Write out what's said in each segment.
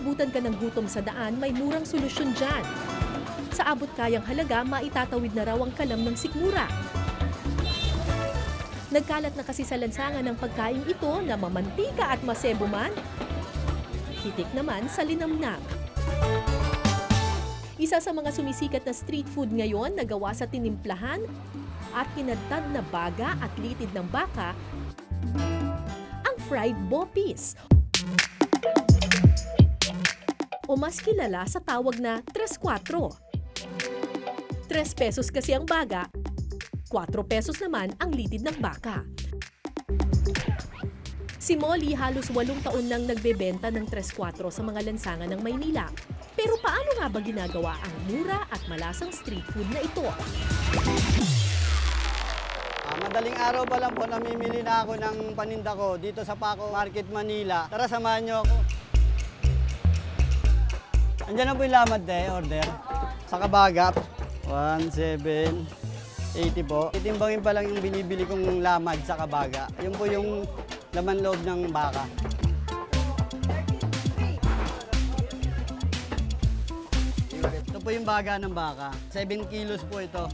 naabutan ka ng gutom sa daan, may murang solusyon dyan. Sa abot kayang halaga, maitatawid na raw ang kalam ng sikmura. Nagkalat na kasi sa lansangan ng pagkain ito na mamantika at masebo man. Hitik naman sa linamnam. Isa sa mga sumisikat na street food ngayon na gawa sa tinimplahan at kinadtad na baga at litid ng baka, ang fried bopis. O mas kilala sa tawag na 3-4. 3 pesos kasi ang baga, 4 pesos naman ang litid ng baka. Si Molly halos 8 taon nang nagbebenta ng 3-4 sa mga lansangan ng Maynila. Pero paano nga ba ginagawa ang mura at malasang street food na ito? Madaling araw pa lang po, namimili na ako ng paninda ko dito sa Paco Market, Manila. Tara, samahan niyo ako. Andiyan na po yung lamad order. Sa kabaga, 1,780 po. Itimbangin pa lang yung binibili kong lamad sa kabaga. Yun po yung laman loob ng baka. Ito po yung baga ng baka. 7 kilos po ito.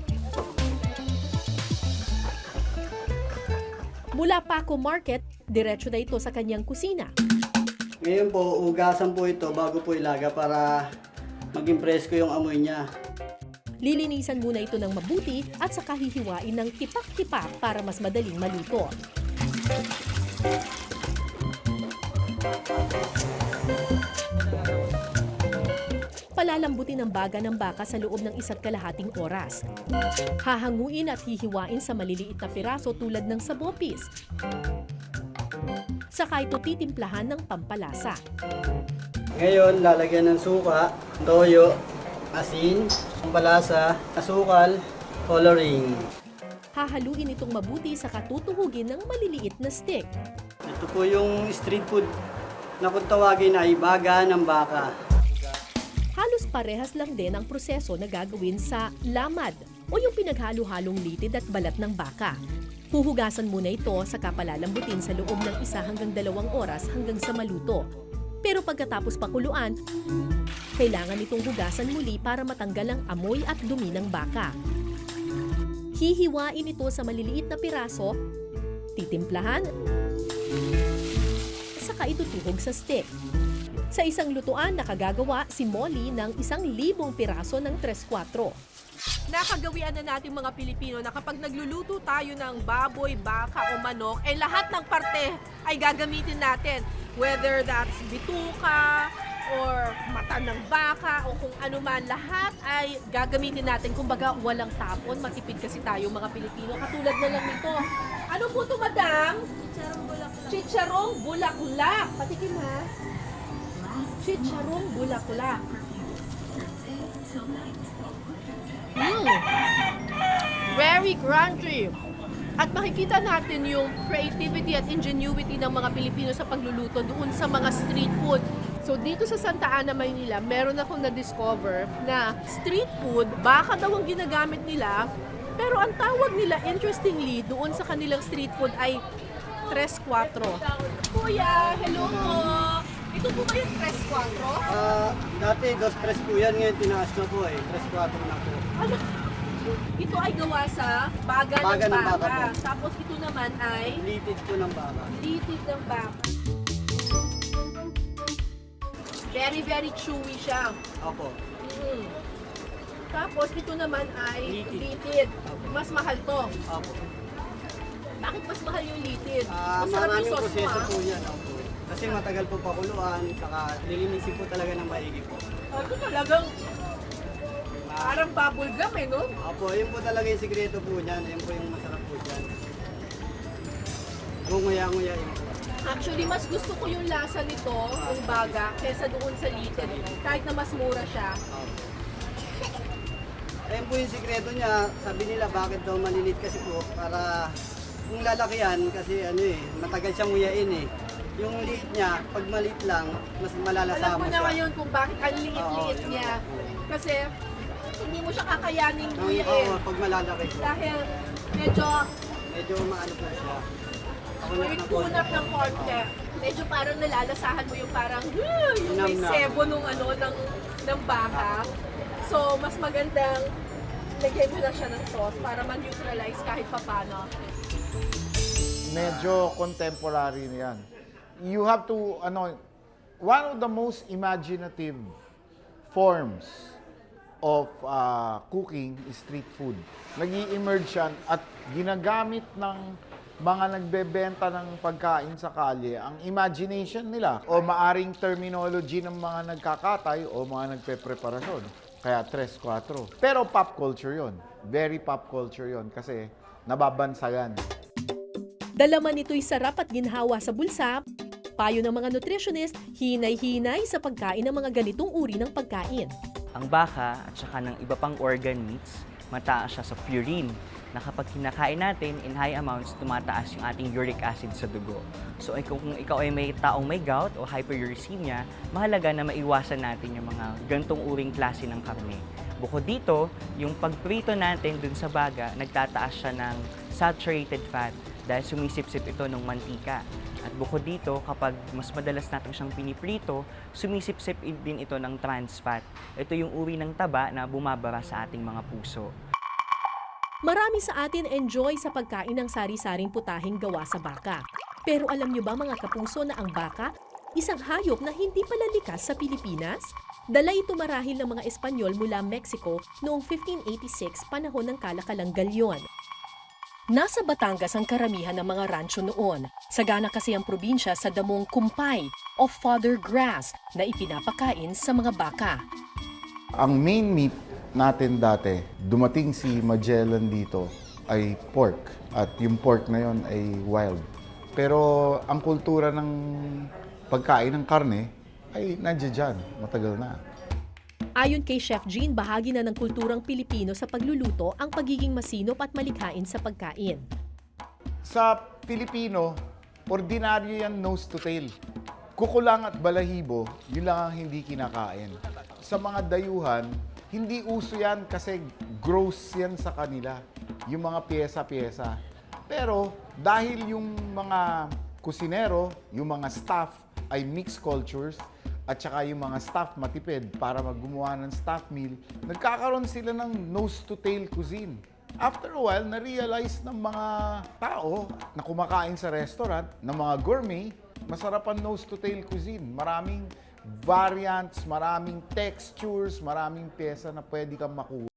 Mula Paco Market, diretso na ito sa kanyang kusina. Ngayon po, ugasan po ito bago po ilaga para maging presko yung amoy niya. Lilinisan muna ito ng mabuti at saka hihiwain ng tipak-tipak para mas madaling maluto. Palalambutin ang baga ng baka sa loob ng 1.5 oras. Hahanguin at hihiwain sa maliliit na piraso tulad ng sa bopis. Saka ito titimplahan ng pampalasa. Ngayon, lalagyan ng suka, toyo, asin, pampalasa, asukal, coloring. Hahaluin itong mabuti saka tutuhugin ng maliliit na stick. Ito po yung street food na kung tawagin ay baga ng baka. Halos parehas lang din ang proseso na gagawin sa lamad o yung pinaghalo-halong litid at balat ng baka. Huhugasan muna ito saka palalambutin sa loob ng 1 hanggang 2 oras hanggang sa maluto. Pero pagkatapos pakuluan, kailangan itong hugasan muli para matanggal ang amoy at dumi ng baka. Hihiwain ito sa maliliit na piraso, titimplahan, saka itutuhog sa stick. Sa isang lutuan, nakagagawa si Molly ng 1,000 piraso ng 3-4. Nakagawian na natin mga Pilipino na kapag nagluluto tayo ng baboy, baka o manok, eh lahat ng parte ay gagamitin natin. Whether that's bituka or mata ng baka o kung ano man, lahat ay gagamitin natin. Kumbaga walang tapon, matipid kasi tayo mga Pilipino. Katulad na lang nito. Ano po ito, madam? Chicharong bulaklak. Chicharong bulaklak. Patikim ha. Chicharong bulaklak. Very crunchy. At makikita natin yung creativity at ingenuity ng mga Pilipino sa pagluluto doon sa mga street food. So dito sa Santa Ana, Maynila, meron akong na-discover na street food, baka daw ang ginagamit nila, pero ang tawag nila, interestingly, doon sa kanilang street food ay 3-4. Kuya, hello po! Ito po ba yung 3-4? Dati 2-3 po yan, ngayon tinaas na po 3-4 na po. Ano? Ito ay gawa sa baga ng baka. Tapos ito naman ay Litid po ng baka. litid ng baka. Very, very chewy siya. Opo. Tapos ito naman ay Litid. litid. Mas mahal to. Opo. Bakit mas mahal yung litid? Masarap yung Maraming sauce mo proseso ah. po yan. Opo. Kasi matagal po pakuluan, saka lilinisin po talaga ng maigi po. Ito talagang parang bubble gum eh, no? Opo, yun po talaga yung sikreto po niyan. Yun po yung masarap po dyan. Nguya-nguya yun po. Actually, mas gusto ko yung lasa nito, yung baga, kesa doon sa litid. Kahit na mas mura siya. Ayun po yung sikreto niya. Sabi nila bakit daw malilit kasi po para kung lalaki yan kasi matagal siyang nguyain eh. Yung liit niya, pag maliit lang, mas malalasama Alam mo na siya. ngayon kung bakit ang liit-liit Oo, niya. yun. Kasi hindi mo siya kakayanin Oo, nguyain. pag malalaki po. Dahil medyo Medyo maano po siya. Ako may na po. tunap ng konti. medyo parang nalalasahan mo yung parang yung may Nam-nam. sebo nung ng baka. So, mas magandang lagyan mo na siya ng sauce para ma-neutralize kahit papano. Medyo contemporary na yan. You have to, one of the most imaginative forms of cooking is street food. Nag-i-emerge yan at ginagamit ng mga nagbebenta ng pagkain sa kalye ang imagination nila o maaring terminology ng mga nagkakatay o mga nagpe-preparasyon. Kaya 3-4. Pero pop culture yon. Very pop culture yon kasi nababansagan. Dalaman nito'y sarap at ginhawa sa bulsa. Payo ng mga nutritionist, hinay-hinay sa pagkain ng mga ganitong uri ng pagkain. Ang baka at saka ng iba pang organ meats, mataas siya sa purine na kapag kinakain natin in high amounts, tumataas yung ating uric acid sa dugo. So kung ikaw ay may taong may gout o hyperuricemia, mahalaga na maiwasan natin yung mga gantong uring klase ng karne. Bukod dito, yung pagprito natin dun sa baga, nagtataas siya ng saturated fat dahil sumisipsip ito ng mantika. At bukod dito, kapag mas madalas natin siyang piniprito, sumisipsip din ito ng trans fat. Ito yung uri ng taba na bumabara sa ating mga puso. Marami sa atin enjoy sa pagkain ng sari-saring putahing gawa sa baka. Pero alam niyo ba mga kapuso na ang baka, isang hayop na hindi pala likas sa Pilipinas? Dala ito marahil ng mga Espanyol mula Mexico noong 1586 panahon ng kalakalang galyon. Nasa Batangas ang karamihan ng mga rancho noon. Sagana kasi ang probinsya sa damong kumpay o fodder grass na ipinapakain sa mga baka. Ang main meat natin dati, dumating si Magellan dito, ay pork. At yung pork na yon ay wild. Pero ang kultura ng pagkain ng karne ay nandiyan dyan, matagal na. Ayon kay Chef Jean, bahagi na ng kulturang Pilipino sa pagluluto ang pagiging masinop at malikhain sa pagkain. Sa Pilipino, ordinaryo yan nose to tail. Kukulang at balahibo, yun lang ang hindi kinakain. Sa mga dayuhan, hindi uso yan kasi gross yan sa kanila, yung mga pyesa-pyesa. Pero dahil yung mga kusinero, yung mga staff ay mixed cultures, at saka yung mga staff matipid para maggumawa ng staff meal, nagkakaroon sila ng nose-to-tail cuisine. After a while, na-realize ng mga tao na kumakain sa restaurant, ng mga gourmet, masarap ang nose-to-tail cuisine. Maraming variants, maraming textures, maraming pyesa na pwede kang makuha.